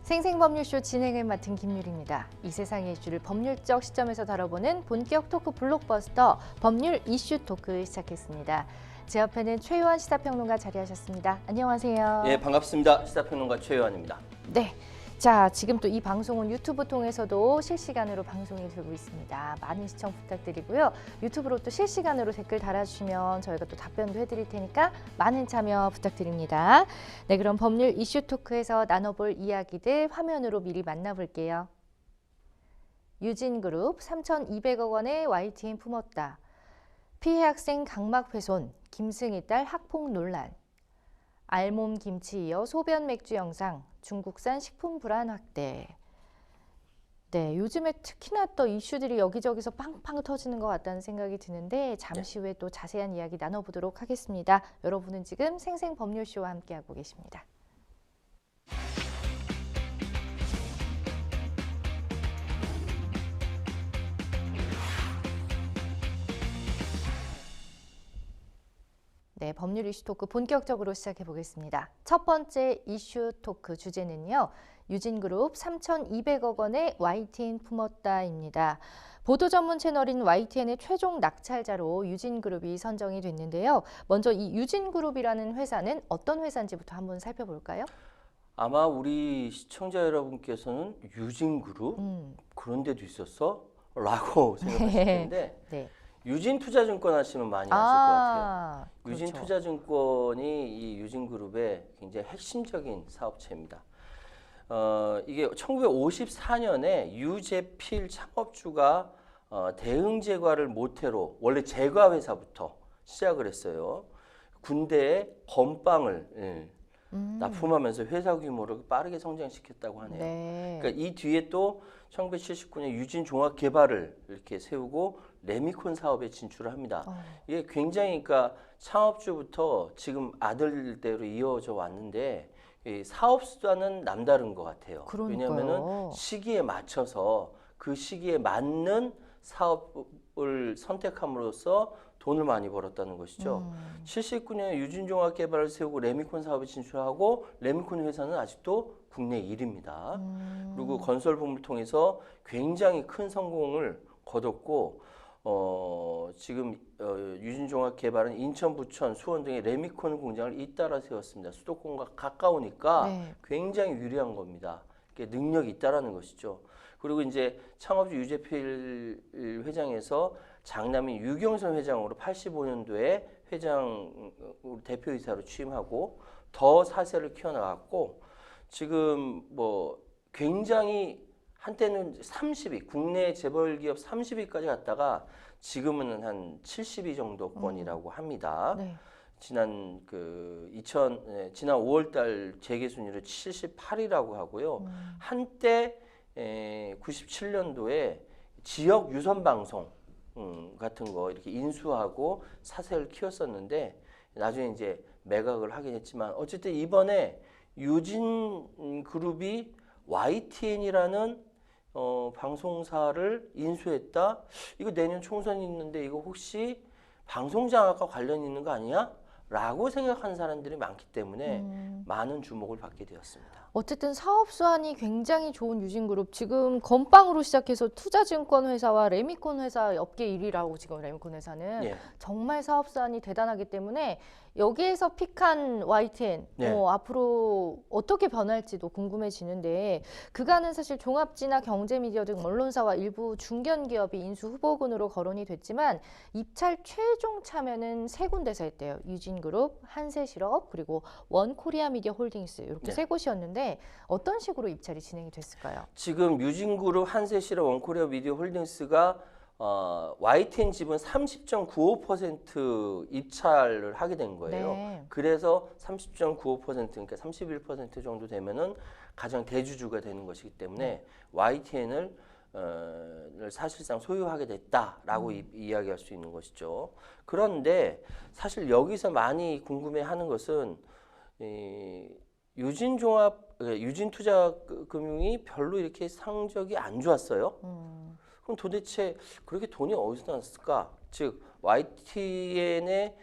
생생법률쇼 진행을 맡은 김유리입니다. 이 세상의 이슈를 법률적 시점에서 다뤄보는 본격 토크 블록버스터 법률 이슈 토크 시작했습니다. 제 옆에는 최요한 시사평론가 자리하셨습니다. 안녕하세요. 예, 반갑습니다. 시사평론가 최요한입니다. 네. 자, 지금 또 이 방송은 유튜브 통해서도 실시간으로 방송이 되고 있습니다. 많은 시청 부탁드리고요. 유튜브로 또 실시간으로 댓글 달아주시면 저희가 또 답변도 해드릴 테니까 많은 참여 부탁드립니다. 네, 그럼 법률 이슈 토크에서 나눠볼 이야기들 화면으로 미리 만나볼게요. 유진그룹 3,200억 원의 YTN 품었다. 피해 학생 각막 훼손, 김승희 딸 학폭 논란. 알몸 김치 이어 소변 맥주 영상, 중국산 식품 불안 확대. 네, 요즘에 특히나 또 이슈들이 여기저기서 빵빵 터지는 것 같다는 생각이 드는데 잠시 후에 또 자세한 이야기 나눠보도록 하겠습니다. 여러분은 지금 생생법률쇼와 함께하고 계십니다. 네, 법률 이슈 토크 본격적으로 시작해 보겠습니다. 첫 번째 이슈 토크 주제는요. 유진그룹 3,200억 원의 YTN 품었다입니다. 보도 전문 채널인 YTN의 최종 낙찰자로 유진그룹이 선정이 됐는데요. 먼저 이 유진그룹이라는 회사는 어떤 회사인지부터 한번 살펴볼까요? 아마 우리 시청자 여러분께서는 유진그룹 그런 데도 있었어? 라고 생각하실 텐데 네. 유진투자증권 하시면 많이 아실 것 같아요. 그렇죠. 유진투자증권이 이 유진그룹의 굉장히 핵심적인 사업체입니다. 이게 1954년에 유재필 창업주가 대응 제과를 모태로 원래 제과 회사부터 시작을 했어요. 군대에 건빵을 납품하면서 회사 규모를 빠르게 성장시켰다고 하네요. 네. 그러니까 이 뒤에 또 1979년 유진종합개발을 이렇게 세우고 레미콘 사업에 진출을 합니다. 이게 굉장히 그러니까 창업주부터 지금 아들대로 이어져 왔는데 이 사업 수단은 남다른 것 같아요. 그러니까요. 왜냐하면은 시기에 맞춰서 그 시기에 맞는 사업을 선택함으로써 돈을 많이 벌었다는 것이죠. 79년에 유진종합개발을 세우고 레미콘 사업에 진출하고 레미콘 회사는 아직도 국내 1위입니다. 그리고 건설붐을 통해서 굉장히 큰 성공을 거뒀고 지금 유진종합개발은 인천, 부천, 수원 등의 레미콘 공장을 잇따라 세웠습니다. 수도권과 가까우니까 네. 굉장히 유리한 겁니다. 능력이 있다라는 것이죠. 그리고 이제 창업주 유재필 회장에서 장남인 유경선 회장으로 85년도에 회장 대표이사로 취임하고 더 사세를 키워나갔고 지금 뭐 굉장히 한때는 30위, 국내 재벌기업 30위까지 갔다가 지금은 한 70위 정도권이라고 합니다. 네. 지난 5월달 재계 순위를 78위라고 하고요. 한때 97년도에 지역 유선 방송 같은 거 이렇게 인수하고 사세를 키웠었는데 나중에 이제 매각을 하긴 했지만 어쨌든 이번에 유진 그룹이 YTN이라는 방송사를 인수했다. 이거 내년 총선이 있는데 이거 혹시 방송장악과 관련 있는 거 아니야? 라고 생각하는 사람들이 많기 때문에 많은 주목을 받게 되었습니다. 어쨌든 사업 수완이 굉장히 좋은 유진그룹. 지금 건빵으로 시작해서 투자증권 회사와 레미콘 회사 업계 1위라고 지금 레미콘 회사는 예. 정말 사업 수완이 대단하기 때문에 여기에서 픽한 YTN 네. 앞으로 어떻게 변할지도 궁금해지는데 그간은 사실 종합지나 경제미디어 등 언론사와 일부 중견기업이 인수 후보군으로 거론이 됐지만 입찰 최종 참여는 세 군데서 했대요. 유진그룹, 한세실업 그리고 원코리아미디어 홀딩스 이렇게 네. 세 곳이었는데 어떤 식으로 입찰이 진행이 됐을까요? 지금 유진그룹, 한세실업, 원코리아 미디어 홀딩스가 YTN 지분 30.95% 입찰을 하게 된 거예요. 네. 그래서 30.95% 그러니까 31% 정도 되면은 가장 대주주가 되는 것이기 때문에 YTN을 사실상 소유하게 됐다라고 이야기할 수 있는 것이죠. 그런데 사실 여기서 많이 궁금해하는 것은 유진투자금융이 별로 이렇게 성적이 안 좋았어요. 그럼 도대체 그렇게 돈이 어디서 났을까? 즉 YTN의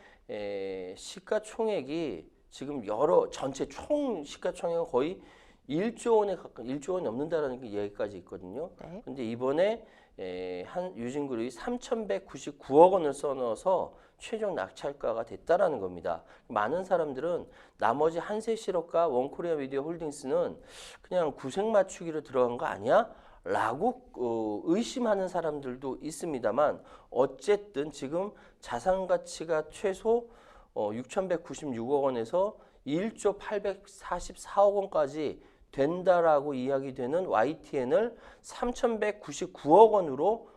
시가총액이 지금 전체 총 시가총액은 거의 1조 원에 가까운 1조 원이 넘는다라는 얘기까지 있거든요. 네. 근데 이번에 한 유진그룹이 3,199억 원을 써넣어서 최종 낙찰가가 됐다라는 겁니다. 많은 사람들은 나머지 한세실업과 원코리아 미디어 홀딩스는 그냥 구색 맞추기로 들어간 거 아니야? 라고 의심하는 사람들도 있습니다만 어쨌든 지금 자산 가치가 최소 6,196억 원에서 1조 844억 원까지 된다라고 이야기되는 YTN을 3,199억 원으로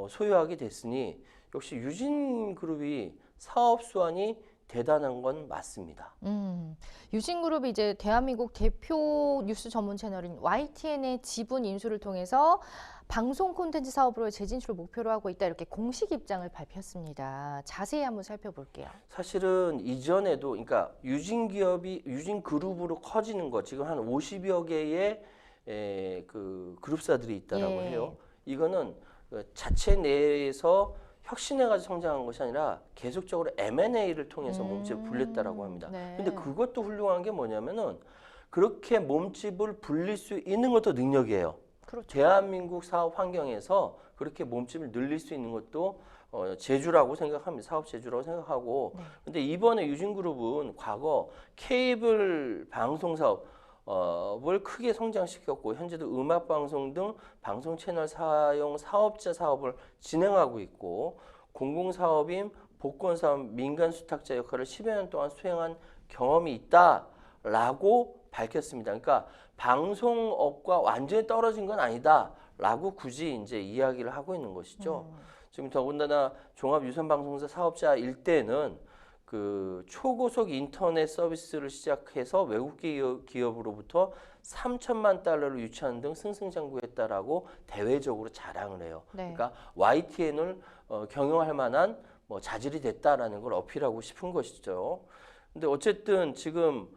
소유하게 됐으니 역시 유진그룹이 사업 수완이 대단한 건 맞습니다. 유진그룹이 이제 대한민국 대표 뉴스 전문 채널인 YTN의 지분 인수를 통해서 방송 콘텐츠 사업으로의 재진출을 목표로 하고 있다 이렇게 공식 입장을 발표했습니다. 자세히 한번 살펴볼게요. 사실은 이전에도 그러니까 유진그룹으로 커지는 거 지금 한 50여 개의 그 그룹사들이 있다라고 예. 해요. 이거는 자체 내에서 혁신해가지고 성장한 것이 아니라 계속적으로 M&A를 통해서 몸집을 불렸다라고 합니다. 네. 근데 그것도 훌륭한 게 뭐냐면은 그렇게 몸집을 불릴 수 있는 것도 능력이에요. 그렇죠. 대한민국 사업 환경에서 그렇게 몸집을 늘릴 수 있는 것도 재주라고 생각합니다. 사업 재주라고 생각하고. 네. 근데 이번에 유진그룹은 과거 케이블 방송 사업을 크게 성장시켰고 현재도 음악 방송 등 방송 채널 사용 사업자 사업을 진행하고 있고 공공사업인 복권사업 민간 수탁자 역할을 10여 년 동안 수행한 경험이 있다라고 밝혔습니다. 그러니까 방송업과 완전히 떨어진 건 아니다라고 굳이 이제 이야기를 하고 있는 것이죠. 지금 더군다나 종합유선방송사 사업자일 때는 그 초고속 인터넷 서비스를 시작해서 외국 기업으로부터 3천만 달러를 유치하는 등 승승장구했다라고 대외적으로 자랑을 해요. 네. 그러니까 YTN을 경영할 만한 자질이 됐다라는 걸 어필하고 싶은 것이죠. 근데 어쨌든 지금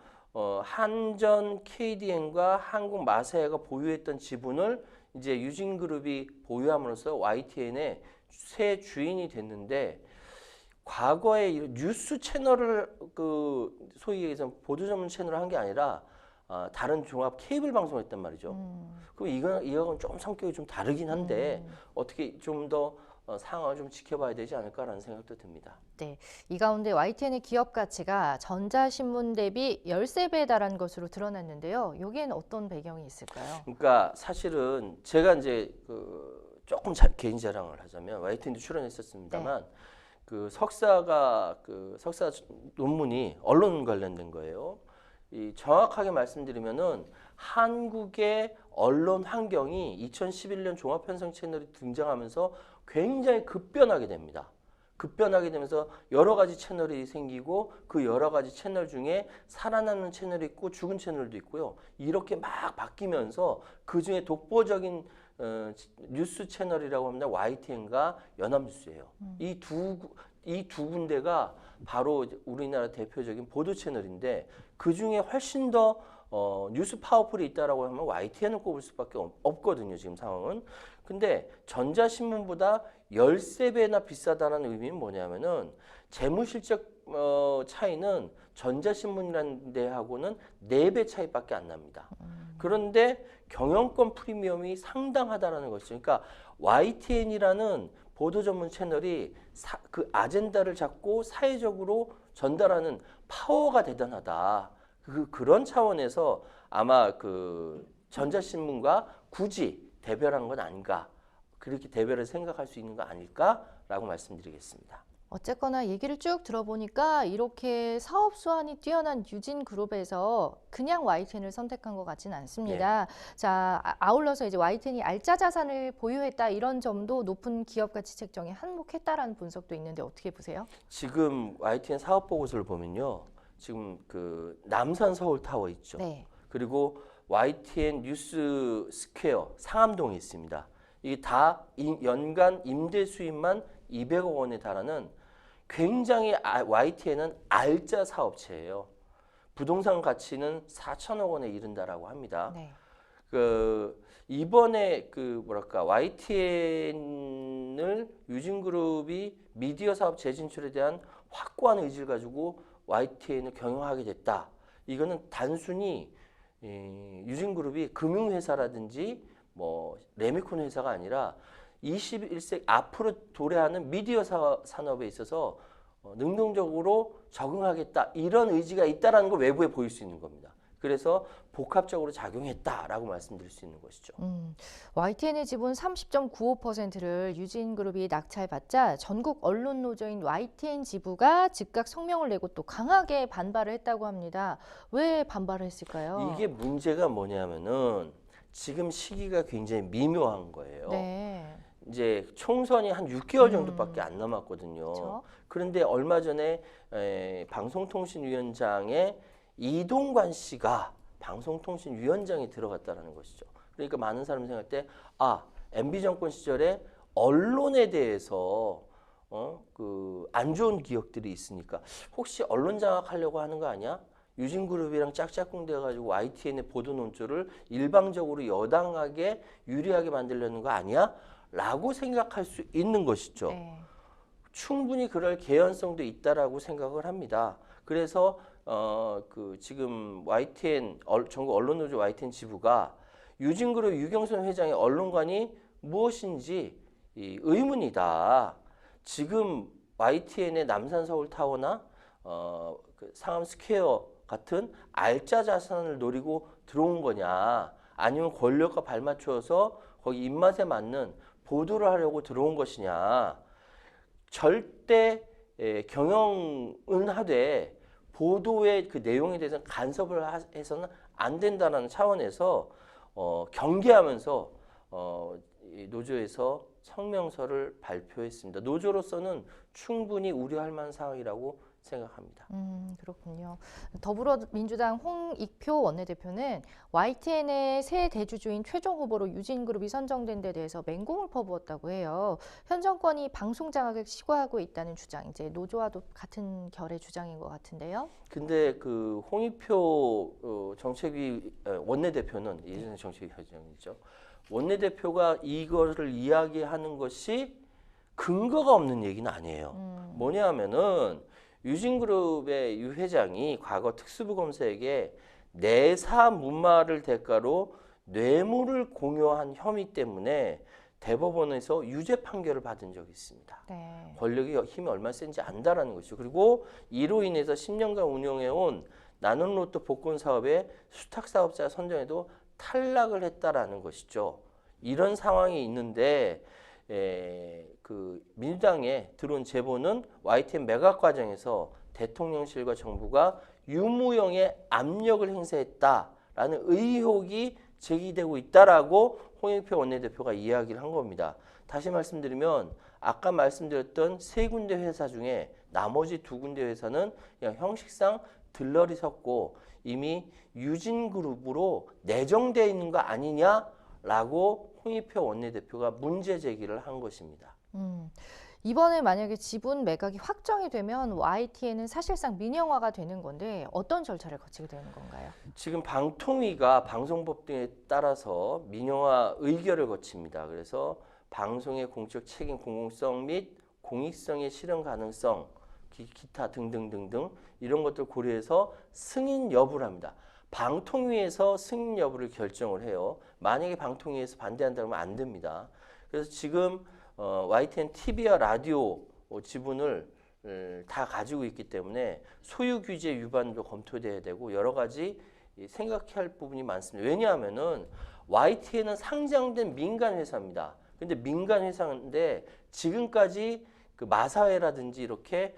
한전 KDN과 한국마사야가 보유했던 지분을 이제 유진그룹이 보유함으로써 YTN의 새 주인이 됐는데 과거에 이런 뉴스 채널을 소위 얘기해서 보도 전문 채널을 한 게 아니라 다른 종합 케이블 방송을 했단 말이죠. 그럼 이거는 좀 성격이 좀 다르긴 한데 어떻게 좀 더 상황을 좀 지켜봐야 되지 않을까라는 생각도 듭니다. 네, 이 가운데 YTN의 기업 가치가 전자신문 대비 13배에 달한 것으로 드러났는데요. 여기에는 어떤 배경이 있을까요? 그러니까 사실은 제가 이제 조금 개인 자랑을 하자면 YTN도 출연했었습니다만 네. 그 석사 논문이 언론 관련된 거예요. 정확하게 말씀드리면은 한국의 언론 환경이 2011년 종합편성 채널이 등장하면서 굉장히 급변하게 됩니다. 급변하게 되면서 여러 가지 채널이 생기고 그 여러 가지 채널 중에 살아남는 채널이 있고 죽은 채널도 있고요. 이렇게 막 바뀌면서 그 중에 독보적인 뉴스 채널이라고 합니다. YTN과 연합뉴스예요. 이 두 군데가 바로 우리나라 대표적인 보도 채널인데 그 중에 훨씬 더 뉴스 파워풀이 있다라고 하면 YTN을 꼽을 수밖에 없거든요. 지금 상황은. 근데 전자신문보다 13배나 비싸다는 의미는 뭐냐면은 재무실적 차이는 전자신문이라는 데하고는 4배 차이밖에 안 납니다. 그런데 경영권 프리미엄이 상당하다라는 것이죠. 그러니까 YTN이라는 보도 전문 채널이 그 아젠다를 잡고 사회적으로 전달하는 파워가 대단하다. 그런 차원에서 아마 그 전자신문과 굳이 대별한 건 아닌가. 그렇게 대별을 생각할 수 있는 거 아닐까라고 말씀드리겠습니다. 어쨌거나 얘기를 쭉 들어보니까 이렇게 사업 수완이 뛰어난 유진그룹에서 그냥 YTN을 선택한 것 같지는 않습니다. 자, 아울러서 이제 YTN이 알짜 자산을 보유했다 이런 점도 높은 기업 가치 책정에 한몫했다라는 분석도 있는데 어떻게 보세요? 지금 YTN 사업 보고서를 보면요. 지금 그 남산 서울 타워 있죠. 네. 그리고 YTN 뉴스 스퀘어 상암동에 있습니다. 이게 다 연간 임대 수입만 200억 원에 달하는 굉장히 YTN은 알짜 사업체예요. 부동산 가치는 4천억 원에 이른다라고 합니다. 네. 이번에 YTN을 유진그룹이 미디어 사업 재진출에 대한 확고한 의지를 가지고 YTN을 경영하게 됐다. 이거는 단순히 유진그룹이 금융회사라든지 뭐 레미콘 회사가 아니라 21세기 앞으로 도래하는 미디어 산업에 있어서 능동적으로 적응하겠다 이런 의지가 있다라는 걸 외부에 보일 수 있는 겁니다. 그래서 복합적으로 작용했다라고 말씀드릴 수 있는 것이죠. YTN의 지분 30.95%를 유진그룹이 낙찰받자 전국 언론 노조인 YTN 지부가 즉각 성명을 내고 또 강하게 반발을 했다고 합니다. 왜 반발을 했을까요? 이게 문제가 뭐냐면은 지금 시기가 굉장히 미묘한 거예요. 네. 이제 총선이 한 6개월 정도밖에 안 남았거든요. 그렇죠. 그런데 얼마 전에 방송통신위원장의 이동관 씨가 방송통신위원장에 들어갔다는 것이죠. 그러니까 많은 사람이 생각할 때 MB 정권 시절에 언론에 대해서 안 좋은 기억들이 있으니까 혹시 언론 장악하려고 하는 거 아니야? 유진그룹이랑 짝짝꿍 돼가지고 YTN의 보도 논조를 일방적으로 여당에게 유리하게 만들려는 거 아니야? 라고 생각할 수 있는 것이죠. 네. 충분히 그럴 개연성도 있다라고 생각을 합니다. 그래서 지금 YTN 전국 언론노조 YTN 지부가 유진그룹 유경선 회장의 언론관이 무엇인지 의문이다. 지금 YTN의 남산 서울 타워나 상암 스퀘어 같은 알짜 자산을 노리고 들어온 거냐, 아니면 권력과 발맞춰서 거기 입맛에 맞는 보도를 하려고 들어온 것이냐. 절대 경영은 하되 보도의 그 내용에 대해서 간섭을 해서는 안 된다는 차원에서 경계하면서 이 노조에서 성명서를 발표했습니다. 노조로서는 충분히 우려할 만한 상황이라고 생각합니다. 그렇군요. 더불어민주당 홍익표 원내대표는 YTN의 새 대주주인 최종 후보로 유진그룹이 선정된 데 대해서 맹공을 퍼부었다고 해요. 현 정권이 방송 장악을 시도하고 있다는 주장, 이제 노조와도 같은 결의 주장인 것 같은데요. 근데 그 홍익표 정책위 원내대표는 예전에 정책위원장이죠. 원내대표가 이거를 이야기하는 것이 근거가 없는 얘기는 아니에요. 뭐냐면은 유진그룹의 유 회장이 과거 특수부 검사에게 내사 무마를 대가로 뇌물을 공여한 혐의 때문에 대법원에서 유죄 판결을 받은 적이 있습니다. 네. 권력이 힘이 얼마나 센지 안다라는 것이죠. 그리고 이로 인해서 10년간 운영해온 나눔로또 복권 사업의 수탁 사업자 선정에도 탈락을 했다라는 것이죠. 이런 상황이 있는데 그 민주당에 들어온 제보는 YTN 매각 과정에서 대통령실과 정부가 유무형의 압력을 행사했다라는 의혹이 제기되고 있다라고 홍익표 원내대표가 이야기를 한 겁니다. 다시 말씀드리면 아까 말씀드렸던 세 군데 회사 중에 나머지 두 군데 회사는 그냥 형식상 들러리 섰고 이미 유진그룹으로 내정되어 있는 거 아니냐라고 홍익표 원내대표가 문제 제기를 한 것입니다. 이번에 만약에 지분 매각이 확정이 되면 YTN은 사실상 민영화가 되는 건데 어떤 절차를 거치게 되는 건가요? 지금 방통위가 방송법 등에 따라서 민영화 의결을 거칩니다. 그래서 방송의 공적 책임 공공성 및 공익성의 실현 가능성, 기타 등등등등 이런 것들 고려해서 승인 여부를 합니다. 방통위에서 승인 여부를 결정을 해요. 만약에 방통위에서 반대한다면 안 됩니다. 그래서 지금 YTN TV와 라디오 지분을 다 가지고 있기 때문에 소유 규제 위반도 검토돼야 되고 여러 가지 생각해야 할 부분이 많습니다. 왜냐하면은 YTN은 상장된 민간 회사입니다. 근데 민간 회사인데 지금까지 그 마사회라든지 이렇게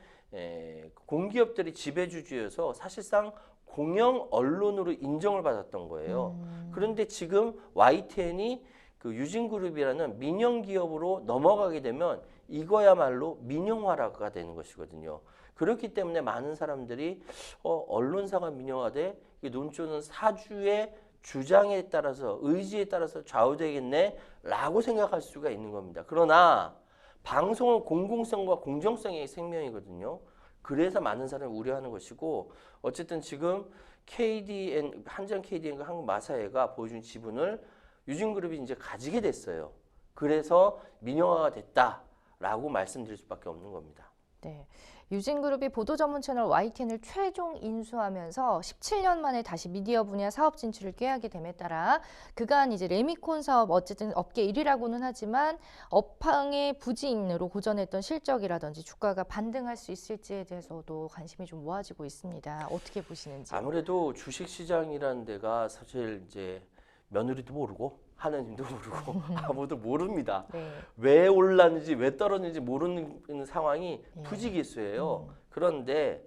공기업들이 지배주주여서 사실상 공영 언론으로 인정을 받았던 거예요. 그런데 지금 YTN이 그 유진그룹이라는 민영 기업으로 넘어가게 되면 이거야말로 민영화가 되는 것이거든요. 그렇기 때문에 많은 사람들이 언론사가 민영화돼 이 논조는 사주의 주장에 따라서 의지에 따라서 좌우되겠네라고 생각할 수가 있는 겁니다. 그러나 방송은 공공성과 공정성의 생명이거든요. 그래서 많은 사람이 우려하는 것이고 어쨌든 지금 KDN, 한전 KDN과 한국마사회가 보여준 지분을 유진그룹이 이제 가지게 됐어요. 그래서 민영화가 됐다라고 말씀드릴 수밖에 없는 겁니다. 네. 유진그룹이 보도 전문 채널 YTN을 최종 인수하면서 17년 만에 다시 미디어 분야 사업 진출을 꾀하게 됨에 따라 그간 이제 레미콘 사업 어쨌든 업계 1위라고는 하지만 업황의 부진으로 고전했던 실적이라든지 주가가 반등할 수 있을지에 대해서도 관심이 좀 모아지고 있습니다. 어떻게 보시는지. 아무래도 주식시장이라는 데가 사실 이제 며느리도 모르고 하느님도 모르고 아무도 모릅니다. 네. 왜 올랐는지 왜 떨어졌는지 모르는 상황이 예. 부지기수예요. 그런데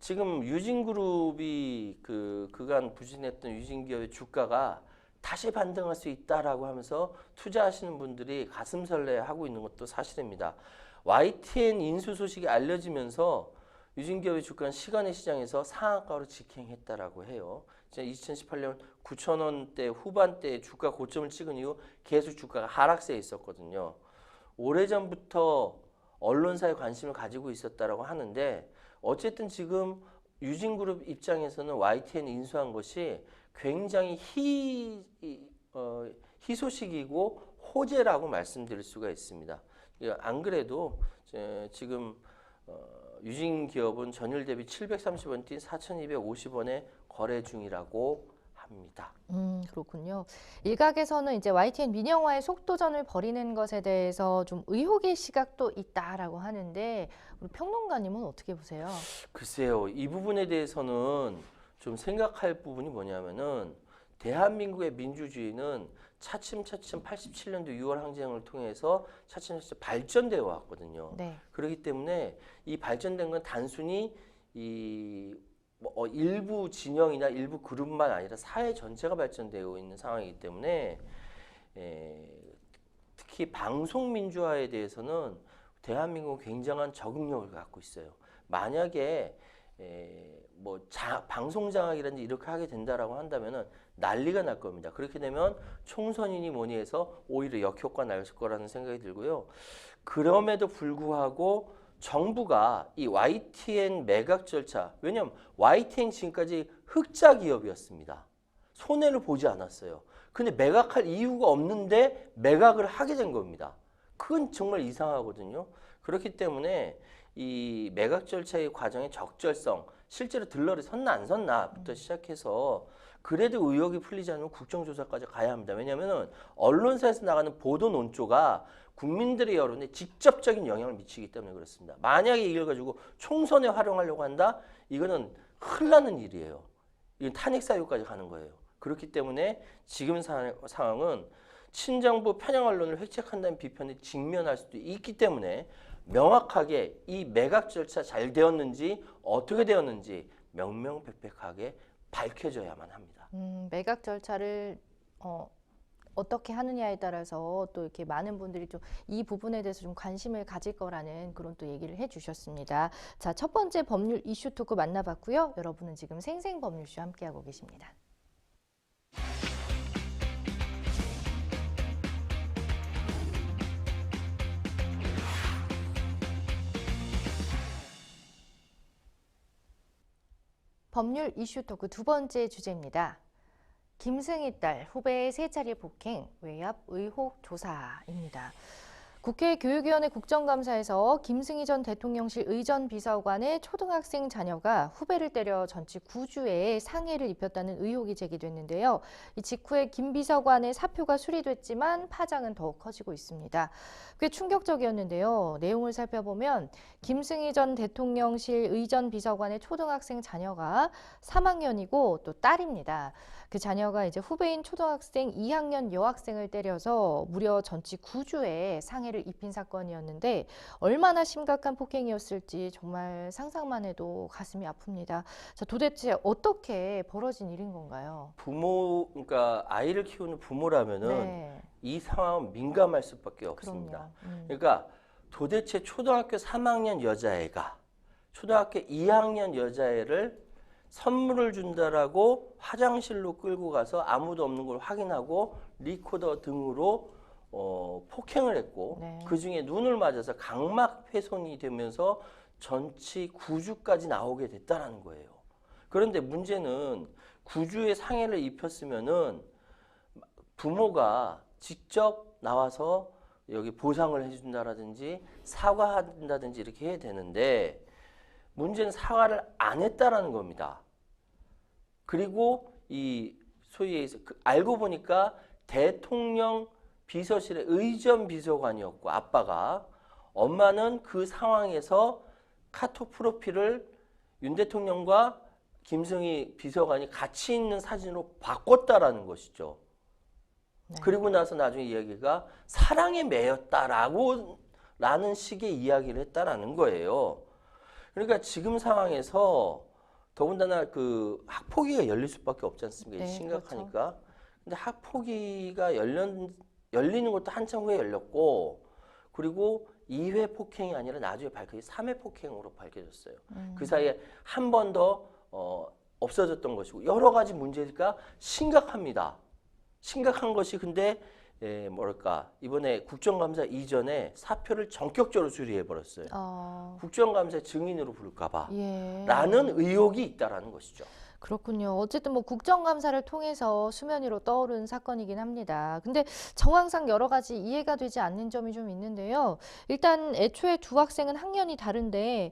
지금 유진그룹이 그간 부진했던 유진기업의 주가가 다시 반등할 수 있다라고 하면서 투자하시는 분들이 가슴 설레하고 있는 것도 사실입니다. YTN 인수 소식이 알려지면서 유진기업의 주가는 시간의 시장에서 상한가로 직행했다라고 해요. 2018년 9,000원대 후반대에 주가 고점을 찍은 이후 계속 주가가 하락세에 있었거든요. 오래전부터 언론사에 관심을 가지고 있었다라고 하는데 어쨌든 지금 유진그룹 입장에서는 YTN 인수한 것이 굉장히 희소식이고 호재라고 말씀드릴 수가 있습니다. 안 그래도 지금 유진기업은 전일 대비 730원 뛴 4,250원에 거래 중이라고 합니다. 그렇군요. 일각에서는 이제 YTN 민영화의 속도전을 벌이는 것에 대해서 좀 의혹의 시각도 있다라고 하는데 우리 평론가님은 어떻게 보세요? 글쎄요, 이 부분에 대해서는 좀 생각할 부분이 뭐냐면은 대한민국의 민주주의는 차츰차츰 87년도 6월 항쟁을 통해서 차츰차츰 발전되어 왔거든요. 네. 그렇기 때문에 이 발전된 건 단순히 일부 진영이나 일부 그룹만 아니라 사회 전체가 발전되어 있는 상황이기 때문에 특히 방송 민주화에 대해서는 대한민국은 굉장한 적응력을 갖고 있어요. 만약에 방송 장악이라든지 이렇게 하게 된다라고 한다면은 난리가 날 겁니다. 그렇게 되면 총선이니 뭐니 해서 오히려 역효과 날 거라는 생각이 들고요. 그럼에도 불구하고 정부가 이 YTN 매각 절차, 왜냐하면 YTN 지금까지 흑자 기업이었습니다. 손해를 보지 않았어요. 근데 매각할 이유가 없는데 매각을 하게 된 겁니다. 그건 정말 이상하거든요. 그렇기 때문에 이 매각 절차의 과정의 적절성, 실제로 들러리 섰나 안 섰나부터 시작해서 그래도 의혹이 풀리지 않으면 국정조사까지 가야 합니다. 왜냐하면 언론사에서 나가는 보도 논조가 국민들의 여론에 직접적인 영향을 미치기 때문에 그렇습니다. 만약에 이걸 가지고 총선에 활용하려고 한다? 이거는 큰일 나는 일이에요. 이건 탄핵 사유까지 가는 거예요. 그렇기 때문에 지금 상황은 친정부 편향 언론을 획책한다는 비판에 직면할 수도 있기 때문에 명확하게 이 매각 절차 잘 되었는지 어떻게 되었는지 명명백백하게 밝혀져야만 합니다. 매각 절차를 어떻게 하느냐에 따라서 또 이렇게 많은 분들이 좀 이 부분에 대해서 좀 관심을 가질 거라는 그런 또 얘기를 해주셨습니다. 자, 첫 번째 법률 이슈 토크 만나봤고요. 여러분은 지금 생생법률쇼 함께하고 계십니다. 법률 이슈 토크 두 번째 주제입니다. 김승희 딸 후배의 세 차례 폭행 외압 의혹 조사입니다. 국회 교육위원회 국정감사에서 김승희 전 대통령실 의전 비서관의 초등학생 자녀가 후배를 때려 전치 9주의 상해를 입혔다는 의혹이 제기됐는데요. 이 직후에 김 비서관의 사표가 수리됐지만 파장은 더욱 커지고 있습니다. 꽤 충격적이었는데요. 내용을 살펴보면 김승희 전 대통령실 의전 비서관의 초등학생 자녀가 3학년이고 또 딸입니다. 그 자녀가 이제 후배인 초등학생 2학년 여학생을 때려서 무려 전치 9주의 상해를 입힌 사건이었는데 얼마나 심각한 폭행이었을지 정말 상상만 해도 가슴이 아픕니다. 자, 도대체 어떻게 벌어진 일인 건가요? 그러니까 아이를 키우는 부모라면은 네. 이 상황은 민감할 수밖에 없습니다. 그러니까 도대체 초등학교 3학년 여자애가 초등학교 2학년 여자애를 선물을 준다라고 화장실로 끌고 가서 아무도 없는 걸 확인하고 리코더 등으로 폭행을 했고 네. 그중에 눈을 맞아서 각막 훼손이 되면서 전치 9주까지 나오게 됐다라는 거예요. 그런데 문제는 9주의 상해를 입혔으면은 부모가 직접 나와서 여기 보상을 해준다라든지 사과한다든지 이렇게 해야 되는데 문제는 사과를 안 했다라는 겁니다. 그리고 이 소위 알고 보니까 대통령 비서실의 의전 비서관이었고 아빠가 엄마는 그 상황에서 카톡 프로필을 윤 대통령과 김승희 비서관이 같이 있는 사진으로 바꿨다라는 것이죠. 네. 그리고 나서 나중에 이야기가 사랑에 매였다라고 라는 식의 이야기를 했다라는 거예요. 그러니까 지금 상황에서 더군다나 그 학폭위가 열릴 수밖에 없지 않습니까? 네, 심각하니까. 그렇죠. 근데 학폭위가 열리는 것도 한참 후에 열렸고 그리고 2회 폭행이 아니라 나중에 밝혀진 3회 폭행으로 밝혀졌어요. 그 사이에 한 번 더 없어졌던 것이고 여러 가지 문제가 심각합니다. 심각한 것이 근데 뭐랄까 이번에 국정감사 이전에 사표를 전격적으로 수리해 버렸어요. 국정감사 증인으로 부를까봐 예. 라는 의혹이 있다라는 것이죠. 그렇군요. 어쨌든 뭐 국정감사를 통해서 수면 위로 떠오른 사건이긴 합니다. 근데 정황상 여러 가지 이해가 되지 않는 점이 좀 있는데요. 일단 애초에 두 학생은 학년이 다른데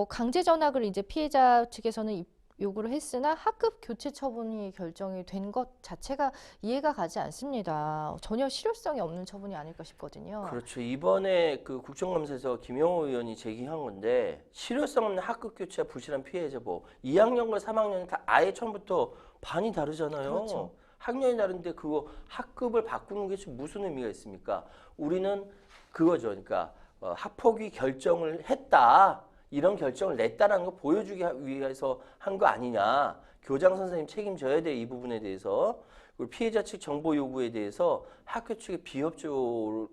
강제 전학을 이제 피해자 측에서는 요구를 했으나 학급 교체 처분이 결정이 된 것 자체가 이해가 가지 않습니다. 전혀 실효성이 없는 처분이 아닐까 싶거든요. 그렇죠. 이번에 그 국정감사에서 김영호 의원이 제기한 건데 실효성 없는 학급 교체와 부실한 피해 제보 2학년과 3학년은 다 아예 처음부터 반이 다르잖아요. 그렇죠. 학년이 다른데 그거 학급을 바꾸는 게 무슨 의미가 있습니까? 우리는 그거죠. 그러니까 학폭위 결정을 했다. 이런 결정을 냈다라는 거 보여주기 위해서 한 거 아니냐. 교장 선생님 책임져야 돼. 이 부분에 대해서. 그리고 피해자 측 정보 요구에 대해서 학교 측의 비협조로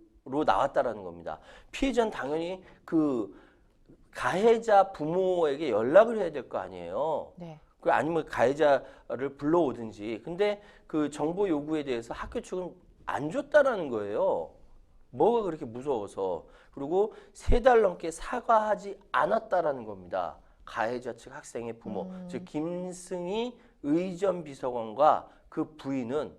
나왔다라는 겁니다. 피해자는 당연히 그 가해자 부모에게 연락을 해야 될 거 아니에요. 네. 아니면 가해자를 불러오든지. 근데 그 정보 요구에 대해서 학교 측은 안 줬다라는 거예요. 뭐가 그렇게 무서워서. 그리고 3달 넘게 사과하지 않았다라는 겁니다. 가해자 측 학생의 부모, 즉 김승희 의전 비서관과 그 부인은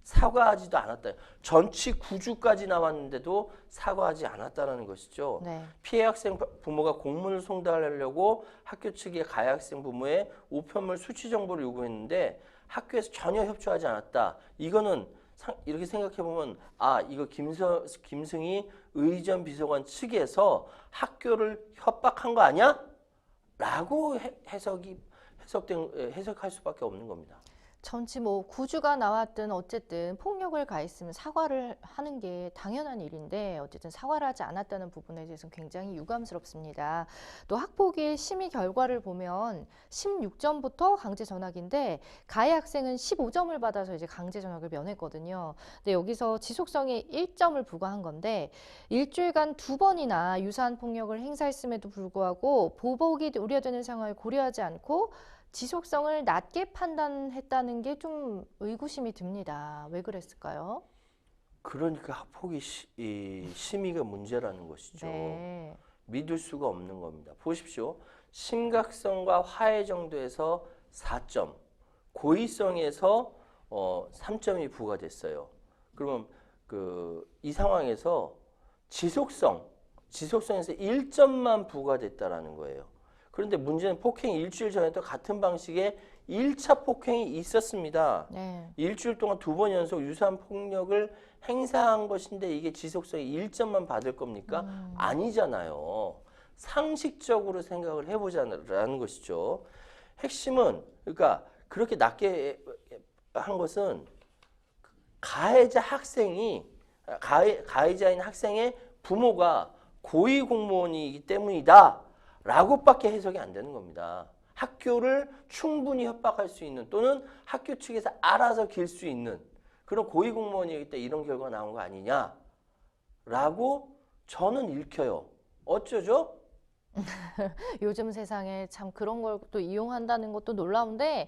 사과하지도 않았다. 전치 9주까지 나왔는데도 사과하지 않았다는 것이죠. 네. 피해 학생 부모가 공문을 송달하려고 학교 측의 가해 학생 부모의 우편물 수치 정보를 요구했는데 학교에서 전혀 협조하지 않았다. 이거는 이렇게 생각해 보면 이거 김승희 의전 비서관 측에서 학교를 협박한 거 아니야? 라고 해석할 수밖에 없는 겁니다. 전치 뭐 구주가 나왔든 어쨌든 폭력을 가했으면 사과를 하는 게 당연한 일인데 어쨌든 사과를 하지 않았다는 부분에 대해서는 굉장히 유감스럽습니다. 또 학폭위 심의 결과를 보면 16점부터 강제 전학인데 가해 학생은 15점을 받아서 이제 강제 전학을 면했거든요. 근데 여기서 지속성에 1점을 부과한 건데 일주일간 2번이나 유사한 폭력을 행사했음에도 불구하고 보복이 우려되는 상황을 고려하지 않고 지속성을 낮게 판단했다는 게 좀 의구심이 듭니다. 왜 그랬을까요? 그러니까 학폭위 심의가 문제라는 것이죠. 네. 믿을 수가 없는 겁니다. 보십시오. 심각성과 화해 정도에서 4점, 고의성에서 3점이 부과됐어요. 그러면 이 상황에서 지속성에서 1점만 부과됐다라는 거예요. 그런데 문제는 폭행 일주일 전에도 같은 방식의 1차 폭행이 있었습니다. 네. 일주일 동안 2번 연속 유사한 폭력을 행사한 것인데 이게 지속성이 1점만 받을 겁니까? 아니잖아요. 상식적으로 생각을 해보자는 것이죠. 핵심은 그러니까 그렇게 낮게 한 것은 가해자인 학생의 부모가 고위공무원이기 때문이다. 라고밖에 해석이 안 되는 겁니다. 학교를 충분히 협박할 수 있는 또는 학교 측에서 알아서 길 수 있는 그런 고위공무원이기 때문에 이런 결과가 나온 거 아니냐라고 저는 읽혀요. 어쩌죠? 요즘 세상에 참 그런 걸 또 이용한다는 것도 놀라운데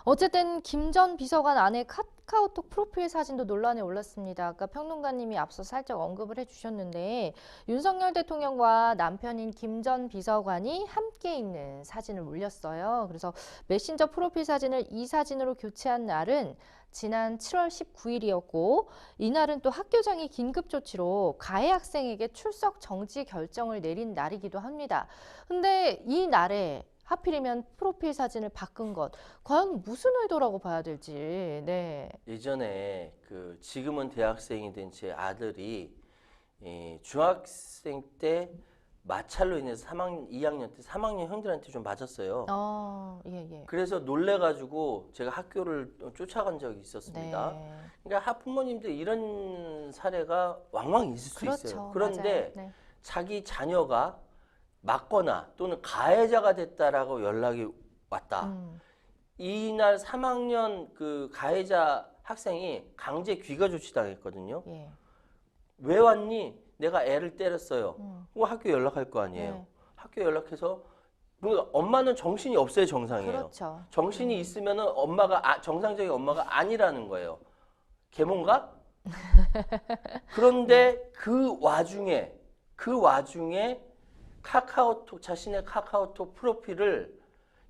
어쨌든 김 전 비서관 아내 카카오톡 프로필 사진도 논란에 올랐습니다. 아까 평론가님이 앞서 살짝 언급을 해주셨는데 윤석열 대통령과 남편인 김 전 비서관이 함께 있는 사진을 올렸어요. 그래서 메신저 프로필 사진을 이 사진으로 교체한 날은 지난 7월 19일이었고 이날은 또 학교장이 긴급 조치로 가해 학생에게 출석 정지 결정을 내린 날이기도 합니다. 근데 이 날에 하필이면 프로필 사진을 바꾼 것, 과연 무슨 의도라고 봐야 될지. 네. 예전에 지금은 대학생이 된 제 아들이 중학생 때 마찰로 인해서 2학년 때 3학년 형들한테 좀 맞았어요. 예. 그래서 놀래가지고 제가 학교를 쫓아간 적이 있었습니다. 네. 그러니까 학부모님들 이런 사례가 왕왕 있을 수 그렇죠. 있어요. 그런데 맞아요. 네. 자기 자녀가 맞거나 또는 가해자가 됐다라고 연락이 왔다. 이날 3학년 그 가해자 학생이 강제 귀가 조치당했거든요. 예. 왜 왔니? 내가 애를 때렸어요. 그거 학교 연락할 거 아니에요. 네. 학교 연락해서 그러니까 엄마는 정신이 없어야 정상이에요. 그렇죠. 정신이 있으면은 엄마가 정상적인 엄마가 아니라는 거예요. 계몽가? 그런데 그 와중에 자신의 카카오톡 프로필을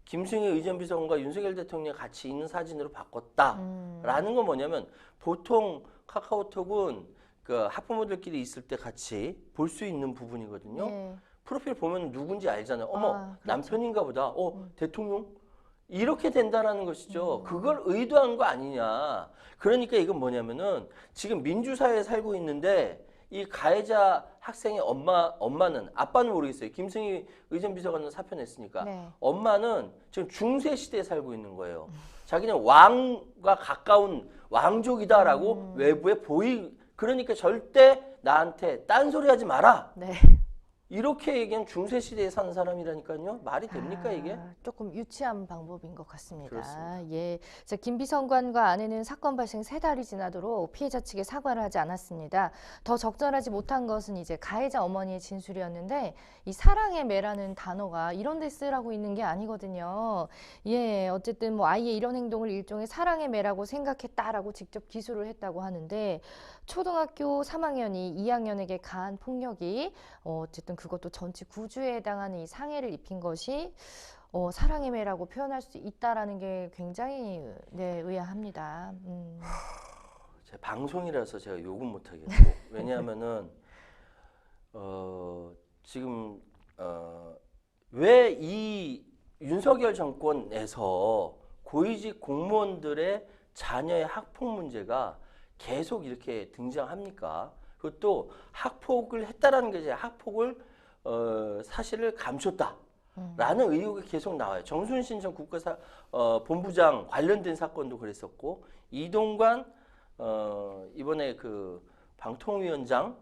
김승희 의전비서관과 윤석열 대통령이 같이 있는 사진으로 바꿨다라는 건 뭐냐면 보통 카카오톡은 그 학부모들끼리 있을 때 같이 볼 수 있는 부분이거든요. 네. 프로필 보면 누군지 알잖아요. 어머, 그렇죠. 남편인가 보다. 대통령? 이렇게 된다라는 것이죠. 그걸 의도한 거 아니냐. 그러니까 이건 뭐냐면은 지금 민주사회에 살고 있는데 이 가해자 학생의 엄마는 아빠는 모르겠어요. 김승희 의전비서관은 사표 냈으니까. 네. 엄마는 지금 중세 시대에 살고 있는 거예요. 자기는 왕과 가까운 왕족이다라고 외부에 그러니까 절대 나한테 딴소리하지 마라. 네. 이렇게 얘기한 중세 시대에 사는 사람이라니까요. 말이 됩니까 이게? 조금 유치한 방법인 것 같습니다. 그렇습니다. 예, 자, 김 비서관과 아내는 사건 발생 3달이 지나도록 피해자 측에 사과를 하지 않았습니다. 더 적절하지 못한 것은 이제 가해자 어머니의 진술이었는데 이 사랑의 매라는 단어가 이런 데 쓰라고 있는 게 아니거든요. 예, 어쨌든 뭐 아이의 이런 행동을 일종의 사랑의 매라고 생각했다라고 직접 기술을 했다고 하는데 초등학교 3학년이 2학년에게 가한 폭력이 어쨌든 그것도 전치 9주에 해당하는 이 상해를 입힌 것이 사랑의 매라고 표현할 수 있다라는 게 굉장히 의아합니다. 제 방송이라서 제가 욕은 못 하겠고 왜냐하면은 지금 왜 이 윤석열 정권에서 고위직 공무원들의 자녀의 학폭 문제가 계속 이렇게 등장합니까? 그것도 학폭을 했다라는 게 이제 학폭을 사실을 감췄다라는 의혹이 계속 나와요. 정순신 전 본부장 관련된 사건도 그랬었고 이동관 이번에 그 방통위원장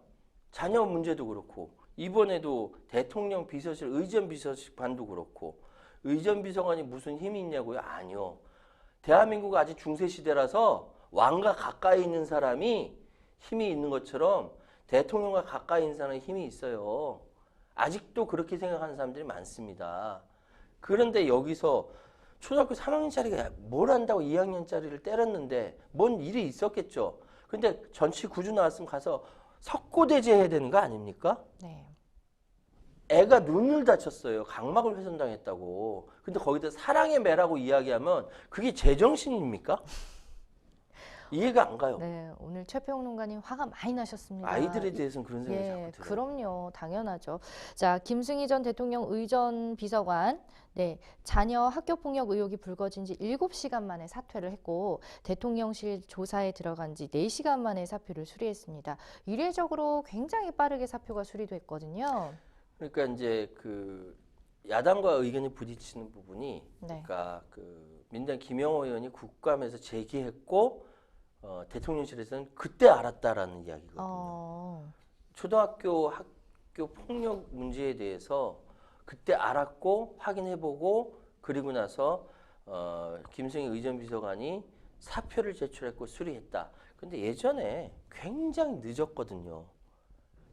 자녀 문제도 그렇고 이번에도 대통령 비서실 의전비서관도 그렇고 의전비서관이 무슨 힘이 있냐고요? 아니요. 대한민국 아직 중세시대라서 왕과 가까이 있는 사람이 힘이 있는 것처럼 대통령과 가까이 있는 사람이 힘이 있어요. 아직도 그렇게 생각하는 사람들이 많습니다. 그런데 여기서 초등학교 3학년짜리가 뭘 한다고 2학년짜리를 때렸는데 뭔 일이 있었겠죠. 근데 전치 9주 나왔으면 가서 석고대죄 해야 되는 거 아닙니까? 네. 애가 눈을 다쳤어요. 각막을 훼손당했다고. 근데 거기다 사랑의 매라고 이야기하면 그게 제정신입니까? 이해가 안 가요. 네, 오늘 최평론가님 화가 많이 나셨습니다. 아이들에 대해서는 그런 생각이 자꾸 들어요. 그럼요. 당연하죠. 자, 김승희 전 대통령 의전 비서관, 자녀 학교폭력 의혹이 불거진 지 7시간 만에 사퇴를 했고 대통령실 조사에 들어간 지 4시간 만에 사표를 수리했습니다. 이례적으로 굉장히 빠르게 사표가 수리됐거든요. 그러니까 이제 그 야당과 의견이 부딪히는 부분이 네. 그러니까 그 민주당 김영호 의원이 국감에서 제기했고 대통령실에서는 그때 알았다라는 이야기거든요. 초등학교 학교 폭력 문제에 대해서 그때 알았고 확인해보고 그리고 나서 김승희 의전비서관이 사표를 제출했고 수리했다. 근데 예전에 굉장히 늦었거든요.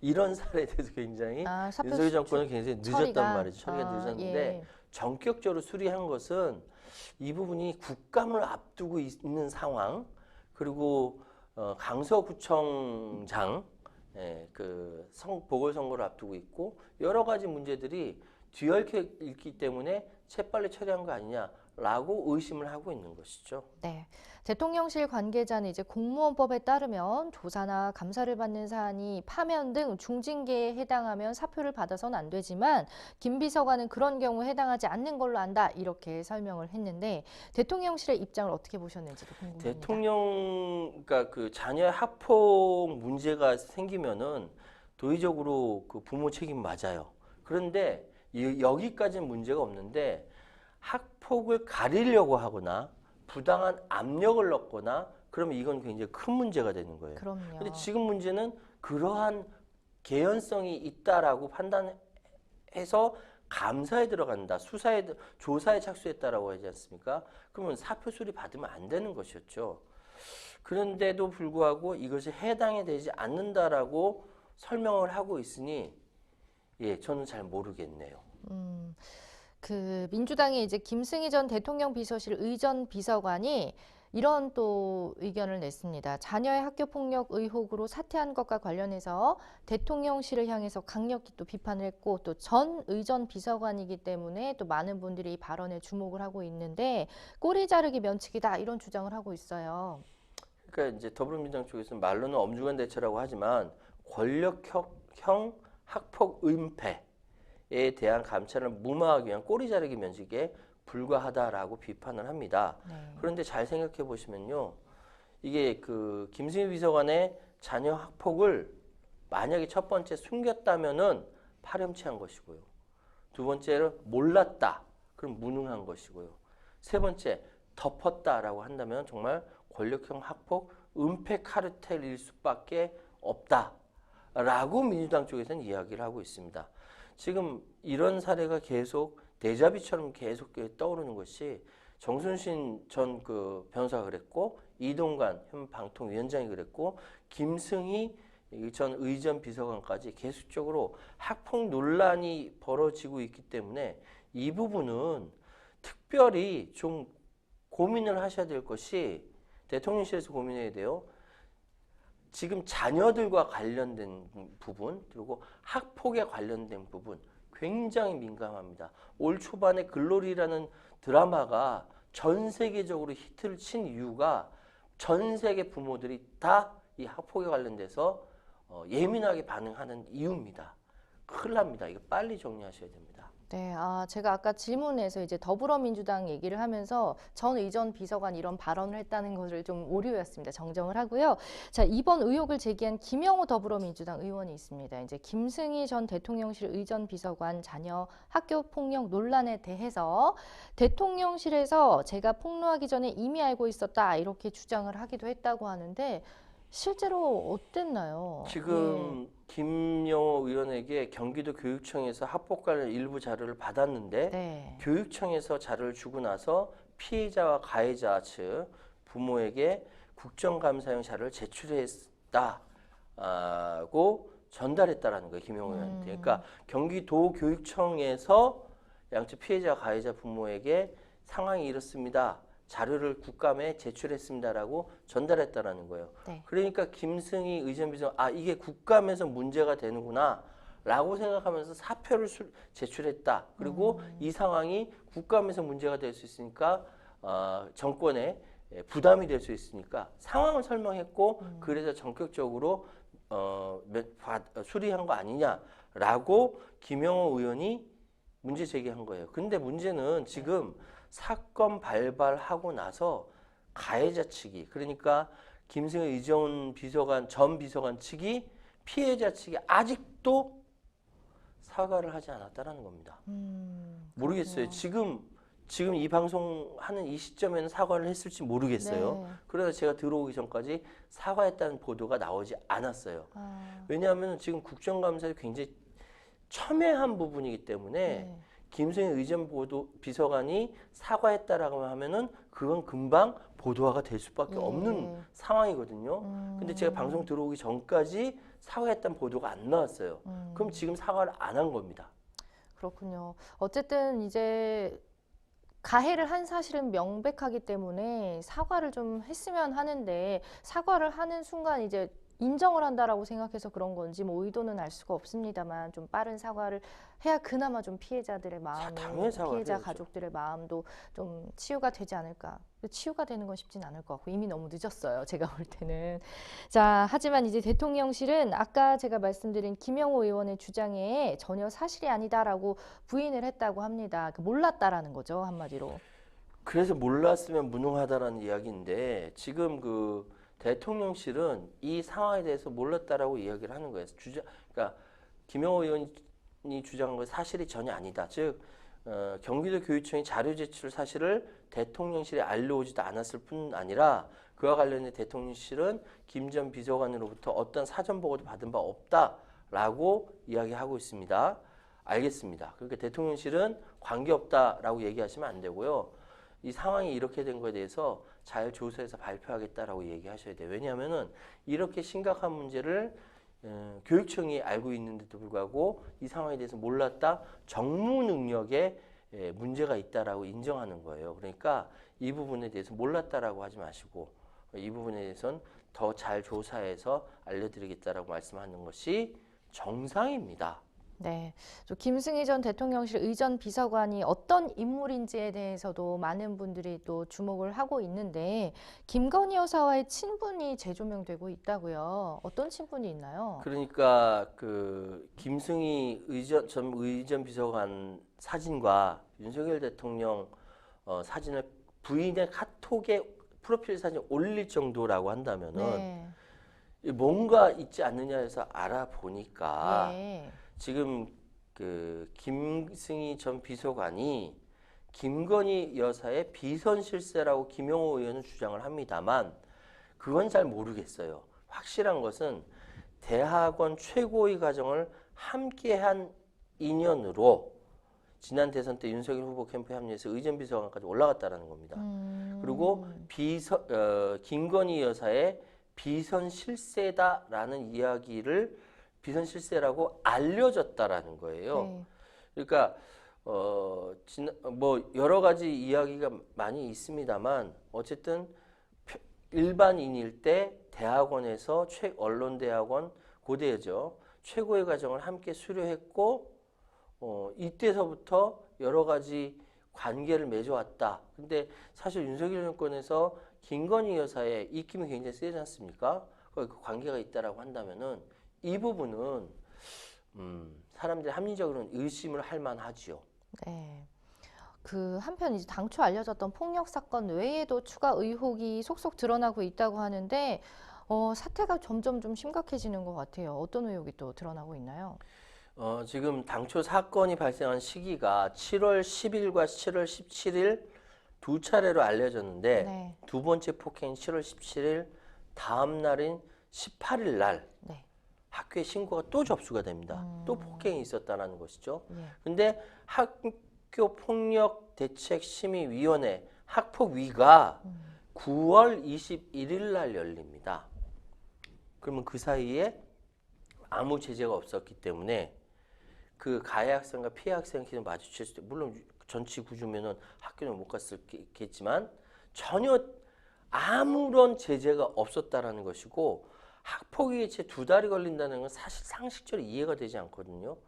이런 사례에 대해서 굉장히 윤석열 정권은 굉장히 늦었단 말이죠. 처리가 늦었는데 전격적으로 수리한 것은 이 부분이 국감을 앞두고 있는 상황 그리고 강서구청장 보궐선거를 앞두고 있고 여러 가지 문제들이 뒤얽혀 있기 때문에 재빨리 처리한 거 아니냐라고 의심을 하고 있는 것이죠. 네. 대통령실 관계자는 이제 공무원법에 따르면 조사나 감사를 받는 사안이 파면 등 중징계에 해당하면 사표를 받아서는 안 되지만 김 비서관은 그런 경우 해당하지 않는 걸로 안다 이렇게 설명을 했는데 대통령실의 입장을 어떻게 보셨는지도 궁금합니다. 그러니까 그 자녀 학폭 문제가 생기면은 도의적으로 그 부모 책임 맞아요. 그런데 여기까지는 문제가 없는데 학폭을 가리려고 하거나 부당한 압력을 넣거나 그러면 이건 굉장히 큰 문제가 되는 거예요. 그럼요. 근데 지금 문제는 그러한 개연성이 있다라고 판단해서 감사에 들어간다, 조사에 착수했다라고 하지 않습니까? 그러면 사표 수리 받으면 안 되는 것이었죠. 그런데도 불구하고 이것이 해당이 되지 않는다라고 설명을 하고 있으니 저는 잘 모르겠네요. 그 민주당의 이제 김승희 전 대통령 비서실 의전 비서관이 이런 또 의견을 냈습니다. 자녀의 학교 폭력 의혹으로 사퇴한 것과 관련해서 대통령실을 향해서 강력히 또 비판을 했고 또 전 의전 비서관이기 때문에 또 많은 분들이 이 발언에 주목을 하고 있는데 꼬리 자르기 면책이다 이런 주장을 하고 있어요. 그러니까 이제 더불어민주당 쪽에서는 말로는 엄중한 대처라고 하지만 권력형 학폭 은폐에 대한 감찰을 무마하기 위한 꼬리 자르기 면직에 불과하다라고 비판을 합니다. 네. 그런데 잘 생각해 보시면요, 이게 그 김승희 비서관의 자녀 학폭을 만약에 첫 번째 숨겼다면은 파렴치한 것이고요. 두 번째로 몰랐다, 그럼 무능한 것이고요. 세 번째 덮었다라고 한다면 정말 권력형 학폭 은폐 카르텔일 수밖에 없다라고 민주당 쪽에서는 이야기를 하고 있습니다. 지금 이런 사례가 계속 데자비처럼 계속 떠오르는 것이 정순신 전 그 변호사가 그랬고 이동관 현 방통위원장이 그랬고 김승희 전 의전 비서관까지 계속적으로 학폭 논란이 벌어지고 있기 때문에 이 부분은 특별히 좀 고민을 하셔야 될 것이 대통령실에서 고민해야 돼요. 지금 자녀들과 관련된 부분 그리고 학폭에 관련된 부분 굉장히 민감합니다. 올 초반에 글로리라는 드라마가 전 세계적으로 히트를 친 이유가 전 세계 부모들이 다 이 학폭에 관련돼서 예민하게 반응하는 이유입니다. 큰일 납니다. 이거 빨리 정리하셔야 됩니다. 네, 제가 아까 질문에서 이제 더불어민주당 얘기를 하면서 전 의전 비서관 이런 발언을 했다는 것을 좀 오류였습니다. 정정을 하고요. 자, 이번 의혹을 제기한 김영호 더불어민주당 의원이 있습니다. 이제 김승희 전 대통령실 의전 비서관 자녀 학교 폭력 논란에 대해서 대통령실에서 제가 폭로하기 전에 이미 알고 있었다 이렇게 주장을 하기도 했다고 하는데 실제로 어땠나요? 지금 김영호 의원에게 경기도 교육청에서 학폭 관련 일부 자료를 받았는데 네. 교육청에서 자료를 주고 나서 피해자와 가해자 측 부모에게 국정감사용 자료를 제출했다고 전달했다라는 거예요. 김영호 의원한테. 그러니까 경기도 교육청에서 양측 피해자 가해자 부모에게 상황이 이렇습니다. 자료를 국감에 제출했습니다라고 전달했다라는 거예요. 네. 그러니까 김승희 의전 비서관 이게 국감에서 문제가 되는구나라고 생각하면서 사표를 제출했다. 그리고 이 상황이 국감에서 문제가 될 수 있으니까 정권에 부담이 될 수 있으니까 상황을 설명했고 그래서 전격적으로 수리한 거 아니냐라고 김영호 의원이 문제 제기한 거예요. 근데 문제는 지금 사건 발발하고 나서 가해자 측이 그러니까 김승희 의전 비서관 전 비서관 측이 피해자 측이 아직도 사과를 하지 않았다라는 겁니다. 모르겠어요. 지금 이 방송하는 이 시점에는 사과를 했을지 모르겠어요. 네. 그래서 제가 들어오기 전까지 사과했다는 보도가 나오지 않았어요. 왜냐하면 지금 국정감사에 굉장히 첨예한 부분이기 때문에 김승희 의전 비서관이 사과했다라고 하면은 그건 금방 보도화가 될 수밖에 없는 상황이거든요. 근데 제가 방송 들어오기 전까지 사과했다는 보도가 안 나왔어요. 그럼 지금 사과를 안 한 겁니다. 그렇군요. 어쨌든 이제 가해를 한 사실은 명백하기 때문에 사과를 좀 했으면 하는데 사과를 하는 순간 이제 인정을 한다라고 생각해서 그런 건지 뭐 의도는 알 수가 없습니다만 좀 빠른 사과를 해야 그나마 좀 피해자들의 마음이 당연히 사과를 피해자 해야죠. 가족들의 마음도 좀 치유가 되지 않을까. 치유가 되는 건 쉽진 않을 것 같고 이미 너무 늦었어요. 제가 볼 때는. 자, 하지만 이제 대통령실은 아까 제가 말씀드린 김영호 의원의 주장에 전혀 사실이 아니다라고 부인을 했다고 합니다. 몰랐다라는 거죠, 한마디로. 그래서 몰랐으면 무능하다라는 이야기인데 지금 대통령실은 이 상황에 대해서 몰랐다라고 이야기를 하는 거예요. 그러니까 김영호 의원이 주장한 건 사실이 전혀 아니다. 즉 경기도 교육청이 자료 제출 사실을 대통령실에 알려오지도 않았을 뿐 아니라 그와 관련해 대통령실은 김 전 비서관으로부터 어떤 사전 보고도 받은 바 없다라고 이야기하고 있습니다. 알겠습니다. 그러니까 대통령실은 관계없다라고 얘기하시면 안 되고요. 이 상황이 이렇게 된 거에 대해서 잘 조사해서 발표하겠다라고 얘기하셔야 돼요. 왜냐하면은 이렇게 심각한 문제를 교육청이 알고 있는데도 불구하고 이 상황에 대해서 몰랐다, 정무 능력에 문제가 있다라고 인정하는 거예요. 그러니까 이 부분에 대해서 몰랐다라고 하지 마시고 이 부분에 대해서는 더 잘 조사해서 알려드리겠다라고 말씀하는 것이 정상입니다. 네, 김승희 전 대통령실 의전 비서관이 어떤 인물인지에 대해서도 많은 분들이 또 주목을 하고 있는데 김건희 여사와의 친분이 재조명되고 있다고요. 어떤 친분이 있나요? 그러니까 김승희 전 의전 비서관 사진과 윤석열 대통령 사진을 부인의 카톡에 프로필 사진 올릴 정도라고 한다면은 네. 뭔가 있지 않느냐 해서 알아보니까 예. 지금 김승희 전 비서관이 김건희 여사의 비선 실세라고 김영호 의원은 주장을 합니다만 그건 잘 모르겠어요. 확실한 것은 대학원 최고위 과정을 함께한 인연으로 지난 대선 때 윤석열 후보 캠프에 합류해서 의전 비서관까지 올라갔다라는 겁니다. 그리고 김건희 여사의 비선 실세다라는 이야기를 비선 실세라고 알려졌다라는 거예요. 네. 그러니까 뭐 여러 가지 이야기가 많이 있습니다만 어쨌든 일반인일 때 대학원에서 언론대학원 고대죠 최고의 과정을 함께 수료했고 이때서부터 여러 가지 관계를 맺어왔다. 근데 사실 윤석열 정권에서 김건희 여사의 입김이 굉장히 세지 않습니까? 그 관계가 있다라고 한다면은 이 부분은 사람들이 합리적으로는 의심을 할 만하지요. 네. 한편 이제 당초 알려졌던 폭력 사건 외에도 추가 의혹이 속속 드러나고 있다고 하는데 사태가 점점 좀 심각해지는 것 같아요. 어떤 의혹이 또 드러나고 있나요? 지금 당초 사건이 발생한 시기가 7월 10일과 7월 17일 두 차례로 알려졌는데 네. 두 번째 폭행이 7월 17일 다음 날인 18일 날 네. 학교에 신고가 또 접수가 됩니다. 또 폭행이 있었다는 것이죠. 예. 근데 학교 폭력 대책 심의위원회 학폭위가 9월 21일 날 열립니다. 그러면 그 사이에 아무 제재가 없었기 때문에 그 가해 학생과 피해 학생끼리 마주쳤을 때 물론 전치 구조면은 학교는 못 갔겠지만 전혀 아무런 제재가 없었다라는 것이고 학폭위에 채 2달이 걸린다는 건 사실 상식적으로 이해가 되지 않거든요.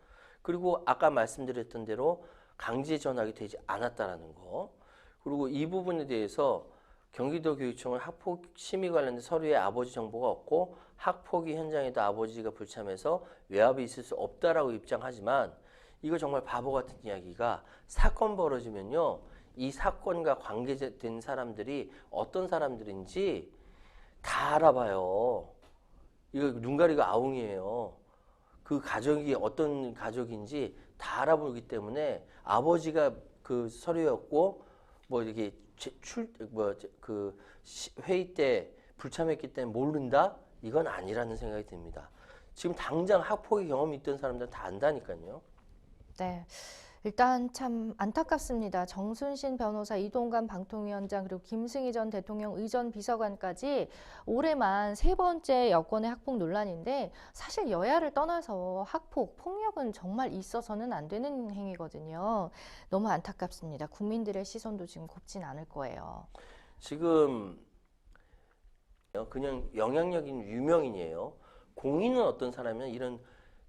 그리고 아까 말씀드렸던 대로 강제 전학이 되지 않았다라는 거. 그리고 이 부분에 대해서 경기도 교육청은 학폭 심의 관련된 서류에 아버지 정보가 없고 학폭위 현장에도 아버지가 불참해서 외압이 있을 수 없다라고 입장하지만 이거 정말 바보 같은 이야기가 사건 벌어지면요. 이 사건과 관계된 사람들이 어떤 사람들인지 다 알아봐요. 이거 눈가리가 아웅이에요. 그 가족이 어떤 가족인지 다 알아보기 때문에 아버지가 그 서류였고 뭐 이게 회의 때 불참했기 때문에 모른다? 이건 아니라는 생각이 듭니다. 지금 당장 학폭의 경험이 있던 사람들은 다 안다니까요. 네. 일단 참 안타깝습니다. 정순신 변호사, 이동관 방통위원장, 그리고 김승희 전 대통령 의전 비서관까지 올해만 세 번째 여권의 학폭 논란인데 사실 여야를 떠나서 학폭, 폭력은 정말 있어서는 안 되는 행위거든요. 너무 안타깝습니다. 국민들의 시선도 지금 곱진 않을 거예요. 지금 그냥 영향력 있는 유명인이에요. 공인은 어떤 사람이면 이런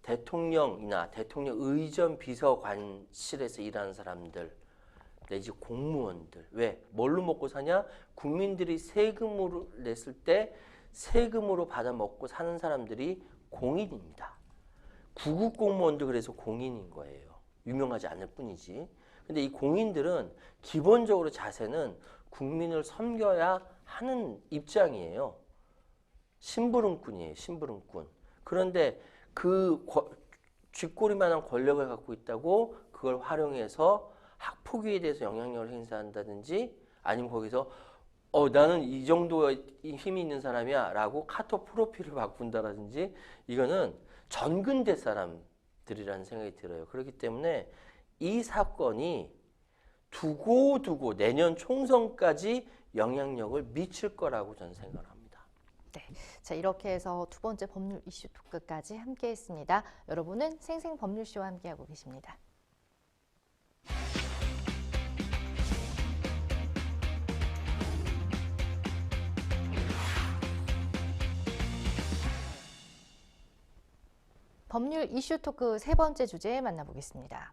대통령이나 대통령 의전 비서관실에서 일하는 사람들 내지 공무원들. 왜? 뭘로 먹고 사냐? 국민들이 세금으로 냈을 때 세금으로 받아 먹고 사는 사람들이 공인입니다. 구급 공무원도 그래서 공인인 거예요. 유명하지 않을 뿐이지. 근데 이 공인들은 기본적으로 자세는 국민을 섬겨야 하는 입장이에요. 심부름꾼이에요. 심부름꾼. 그런데 그 쥐꼬리만한 권력을 갖고 있다고 그걸 활용해서 학폭위에 대해서 영향력을 행사한다든지 아니면 거기서 나는 이 정도의 힘이 있는 사람이야 라고 카톡 프로필을 바꾼다든지 이거는 전근대 사람들이라는 생각이 들어요. 그렇기 때문에 이 사건이 두고 내년 총선까지 영향력을 미칠 거라고 저는 생각을 합니다. 네, 자 이렇게 해서 두 번째 법률 이슈 토크까지 함께했습니다. 여러분은 생생법률쇼와 함께하고 계십니다. 법률 이슈 토크 세 번째 주제 만나보겠습니다.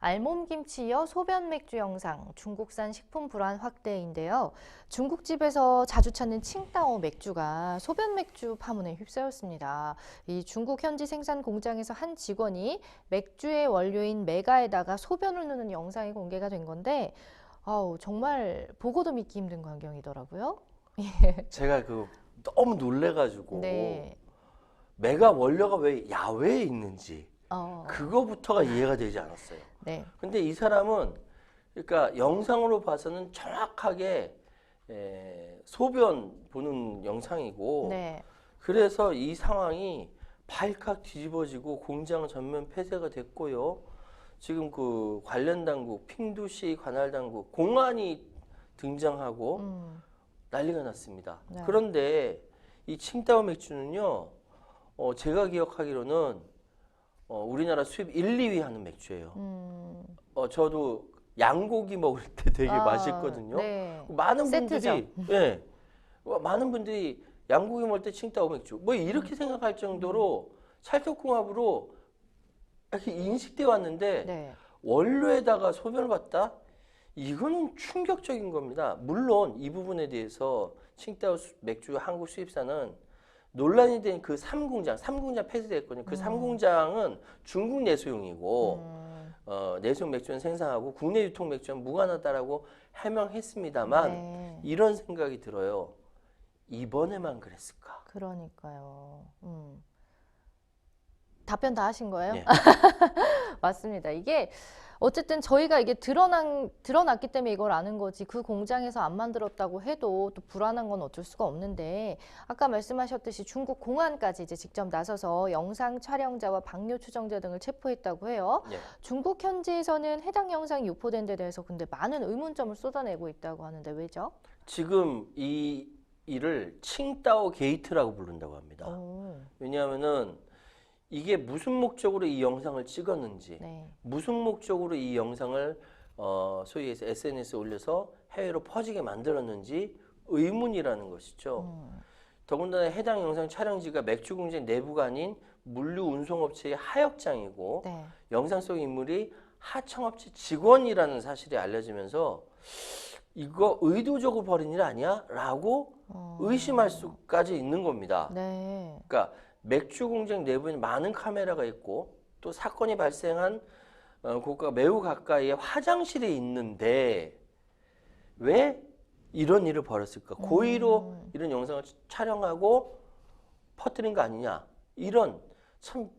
알몸김치 이어 소변 맥주 영상, 중국산 식품 불안 확대인데요. 중국집에서 자주 찾는 칭따오 맥주가 소변 맥주 파문에 휩싸였습니다. 이 중국 현지 생산 공장에서 한 직원이 맥주의 원료인 메가에다가 소변을 넣는 영상이 공개가 된 건데, 정말 보고도 믿기 힘든 광경이더라고요. 제가 너무 놀래가지고 네. 메가 원료가 왜 야외에 있는지 그거부터가 이해가 되지 않았어요. 네. 근데 이 사람은 그러니까 영상으로 봐서는 정확하게 소변 보는 영상이고 네. 그래서 이 상황이 발칵 뒤집어지고 공장 전면 폐쇄가 됐고요. 지금 그 관련 당국, 핑두시 관할 당국, 공안이 등장하고 난리가 났습니다. 네. 그런데 이 칭따오 맥주는요, 제가 기억하기로는 우리나라 수입 1, 2위 하는 맥주예요. 저도 양고기 먹을 때 되게 맛있거든요. 네. 많은 세트죠. 분들이, 예, 많은 분들이 양고기 먹을 때 칭따오 맥주, 뭐 이렇게 생각할 정도로 찰떡궁합으로 이렇게 인식돼 왔는데 네. 원료에다가 소변을 봤다? 이거는 충격적인 겁니다. 물론 이 부분에 대해서 칭따오 맥주 한국 수입사는 논란이 된 그 3공장 폐쇄됐거든요. 그 3공장은 중국 내수용이고 내수용 맥주는 생산하고 국내 유통 맥주는 무관하다라고 해명했습니다만 네. 이런 생각이 들어요. 이번에만 그랬을까? 그러니까요. 답변 다 하신 거예요? 네. 맞습니다. 이게 어쨌든 저희가 이게 드러났기 때문에 이걸 아는 거지 그 공장에서 안 만들었다고 해도 또 불안한 건 어쩔 수가 없는데 아까 말씀하셨듯이 중국 공안까지 이제 직접 나서서 영상 촬영자와 방뇨 추정자 등을 체포했다고 해요. 네. 중국 현지에서는 해당 영상이 유포된 데 대해서 근데 많은 의문점을 쏟아내고 있다고 하는데 왜죠? 지금 이 일을 칭따오 게이트라고 부른다고 합니다. 왜냐하면은 이게 무슨 목적으로 이 영상을 찍었는지, 네. 무슨 목적으로 이 영상을 소위 해서 SNS에 올려서 해외로 퍼지게 만들었는지 의문이라는 것이죠. 더군다나 해당 영상 촬영지가 맥주 공장 내부가 아닌 물류 운송업체의 하역장이고 네. 영상 속 인물이 하청업체 직원이라는 사실이 알려지면서 이거 의도적으로 벌인 일 아니야? 라고 의심할 수까지 있는 겁니다. 네. 그러니까 맥주 공장 내부에는 많은 카메라가 있고 또 사건이 발생한 곳과 매우 가까이에 화장실이 있는데 왜 이런 일을 벌였을까? 고의로 이런 영상을 촬영하고 퍼뜨린 거 아니냐? 이런 참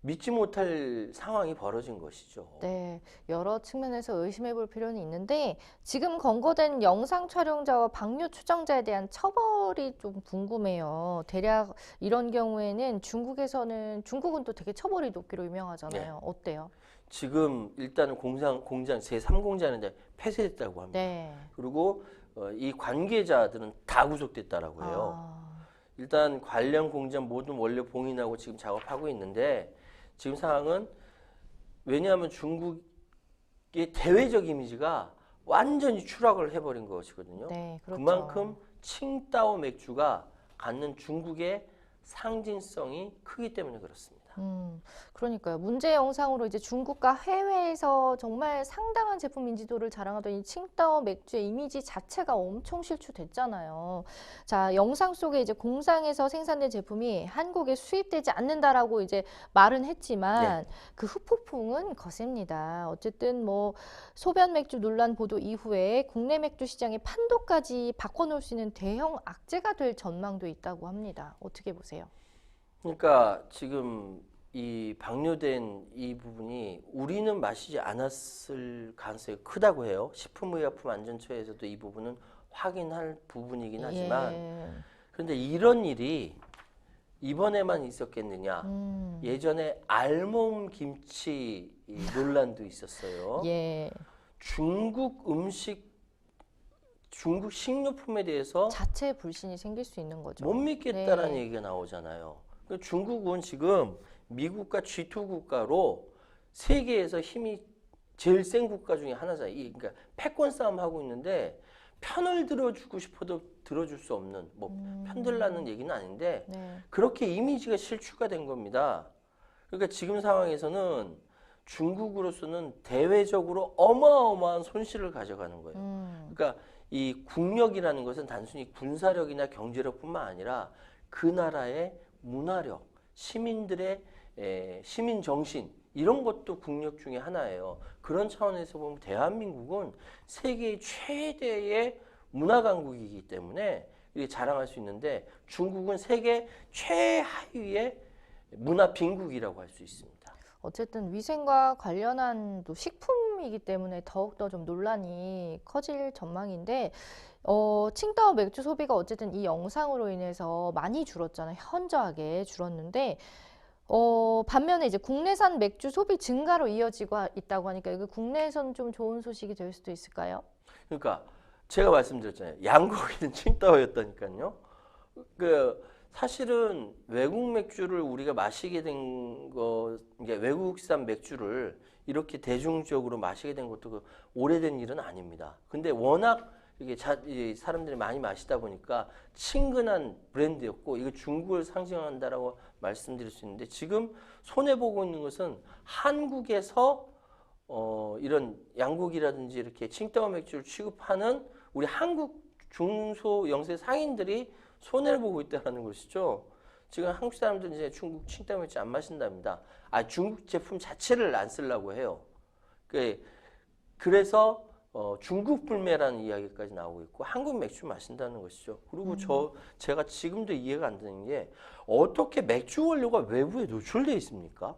믿지 못할 상황이 벌어진 것이죠. 네, 여러 측면에서 의심해 볼 필요는 있는데 지금 검거된 영상 촬영자와 방류 추정자에 대한 처벌이 좀 궁금해요. 대략 이런 경우에는 중국은 또 되게 처벌이 높기로 유명하잖아요. 어때요? 지금 일단은 공장 제3공장은 폐쇄됐다고 합니다. 네. 그리고 이 관계자들은 다 구속됐다라고 해요. 아, 일단 관련 공장 모든 원료 봉인하고 지금 작업하고 있는데 지금 상황은 왜냐하면 중국의 대외적 이미지가 완전히 추락을 해버린 것이거든요. 네, 그렇죠. 그만큼 칭따오 맥주가 갖는 중국의 상징성이 크기 때문에 그렇습니다. 그러니까요. 문제 영상으로 이제 중국과 해외에서 정말 상당한 제품 인지도를 자랑하던 이 칭따오 맥주의 이미지 자체가 엄청 실추됐잖아요. 자, 영상 속에 이제 공장에서 생산된 제품이 한국에 수입되지 않는다라고 이제 말은 했지만 그 후폭풍은 거셉니다. 어쨌든 뭐 소변 맥주 논란 보도 이후에 국내 맥주 시장의 판도까지 바꿔놓을 수 있는 대형 악재가 될 전망도 있다고 합니다. 어떻게 보세요? 그러니까 지금 이 방류된 이 부분이 우리는 마시지 않았을 가능성이 크다고 해요. 식품의약품안전처에서도 이 부분은 확인할 부분이긴 하지만 예. 그런데 이런 일이 이번에만 있었겠느냐. 예전에 알몸 김치 이 논란도 있었어요. 예. 중국 식료품에 대해서 자체 불신이 생길 수 있는 거죠. 못 믿겠다라는 네. 얘기가 나오잖아요. 중국은 지금 미국과 G2 국가로 세계에서 힘이 제일 센 국가 중에 하나잖아요. 그러니까 패권 싸움 하고 있는데 편을 들어주고 싶어도 들어줄 수 없는 뭐 편들라는 얘기는 아닌데 네. 그렇게 이미지가 실추가 된 겁니다. 그러니까 지금 상황에서는 중국으로서는 대외적으로 어마어마한 손실을 가져가는 거예요. 그러니까 이 국력이라는 것은 단순히 군사력이나 경제력뿐만 아니라 그 나라의 문화력, 시민들의 시민 정신 이런 것도 국력 중에 하나예요. 그런 차원에서 보면 대한민국은 세계 최대의 문화 강국이기 때문에 이게 자랑할 수 있는데 중국은 세계 최하위의 문화 빈국이라고 할 수 있습니다. 어쨌든 위생과 관련한 또 식품이기 때문에 더욱더 좀 논란이 커질 전망인데 칭따오 맥주 소비가 어쨌든 이 영상으로 인해서 많이 줄었잖아요. 현저하게 줄었는데 반면에 이제 국내산 맥주 소비 증가로 이어지고 있다고 하니까 이거 국내에서는 좀 좋은 소식이 될 수도 있을까요? 그러니까 제가 말씀드렸잖아요. 양고기는 칭따오였다니까요. 사실은 외국 맥주를 우리가 마시게 된 거, 이게 외국산 맥주를 이렇게 대중적으로 마시게 된 것도 오래된 일은 아닙니다. 근데 워낙 이게 사람들이 많이 마시다 보니까 친근한 브랜드였고 이거 중국을 상징한다라고 말씀드릴 수 있는데 지금 손해 보고 있는 것은 한국에서 이런 양고기라든지 이렇게 칭따오 맥주를 취급하는 우리 한국 중소 영세 상인들이 손해를 보고 있다는 것이죠. 지금 한국 사람들은 이제 중국 칭따오 맥주 안 마신답니다. 중국 제품 자체를 안 쓰려고 해요. 그래서 중국 불매라는 이야기까지 나오고 있고 한국 맥주 마신다는 것이죠. 그리고 제가 지금도 이해가 안 되는 게 어떻게 맥주 원료가 외부에 노출돼 있습니까?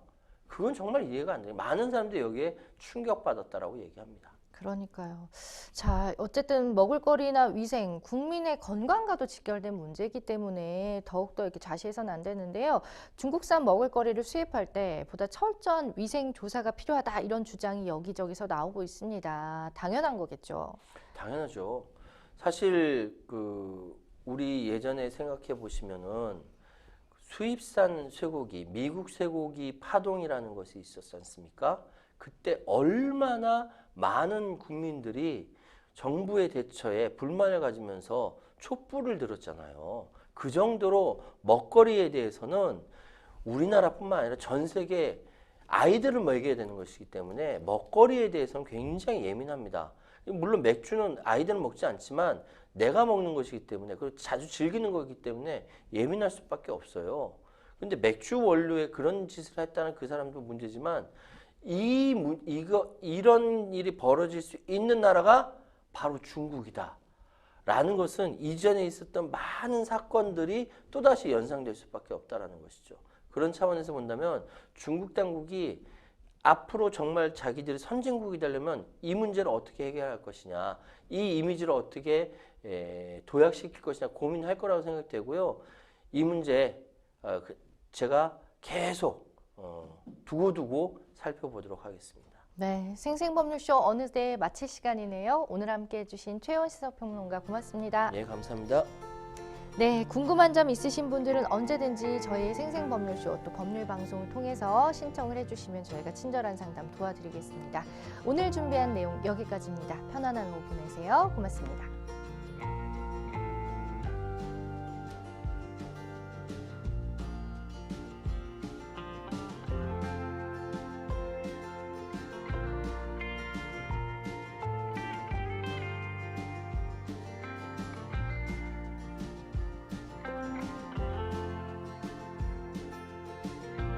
그건 정말 이해가 안 돼요. 많은 사람들이 여기에 충격받았다라고 얘기합니다. 그러니까요. 자, 어쨌든 먹을거리나 위생, 국민의 건강과도 직결된 문제이기 때문에 더욱더 이렇게 좌시해서는 안 되는데요. 중국산 먹을거리를 수입할 때 보다 철저한 위생 조사가 필요하다 이런 주장이 여기저기서 나오고 있습니다. 당연한 거겠죠. 당연하죠. 사실 우리 예전에 생각해 보시면은 수입산 쇠고기, 미국 쇠고기 파동이라는 것이 있었지 않습니까? 그때 얼마나 많은 국민들이 정부의 대처에 불만을 가지면서 촛불을 들었잖아요. 그 정도로 먹거리에 대해서는 우리나라뿐만 아니라 전 세계 아이들을 먹여야 되는 것이기 때문에 먹거리에 대해서는 굉장히 예민합니다. 물론 맥주는 아이들은 먹지 않지만 내가 먹는 것이기 때문에 그리고 자주 즐기는 거기 때문에 예민할 수밖에 없어요. 근데 맥주 원료에 그런 짓을 했다는 그 사람도 문제지만 이런 일이 벌어질 수 있는 나라가 바로 중국이다. 라는 것은 이전에 있었던 많은 사건들이 또다시 연상될 수밖에 없다라는 것이죠. 그런 차원에서 본다면 중국 당국이 앞으로 정말 자기들이 선진국이 되려면 이 문제를 어떻게 해결할 것이냐, 이 이미지를 어떻게 도약시킬 것이냐 고민할 거라고 생각되고요. 이 문제 제가 계속 두고두고 살펴보도록 하겠습니다. 네, 생생법률쇼 어느새 마칠 시간이네요. 오늘 함께해 주신 최원 시사평론가 고맙습니다. 예, 감사합니다. 네, 궁금한 점 있으신 분들은 언제든지 저희 생생법률쇼 또 법률방송을 통해서 신청을 해주시면 저희가 친절한 상담 도와드리겠습니다. 오늘 준비한 내용 여기까지입니다. 편안한 오후 보내세요. 고맙습니다.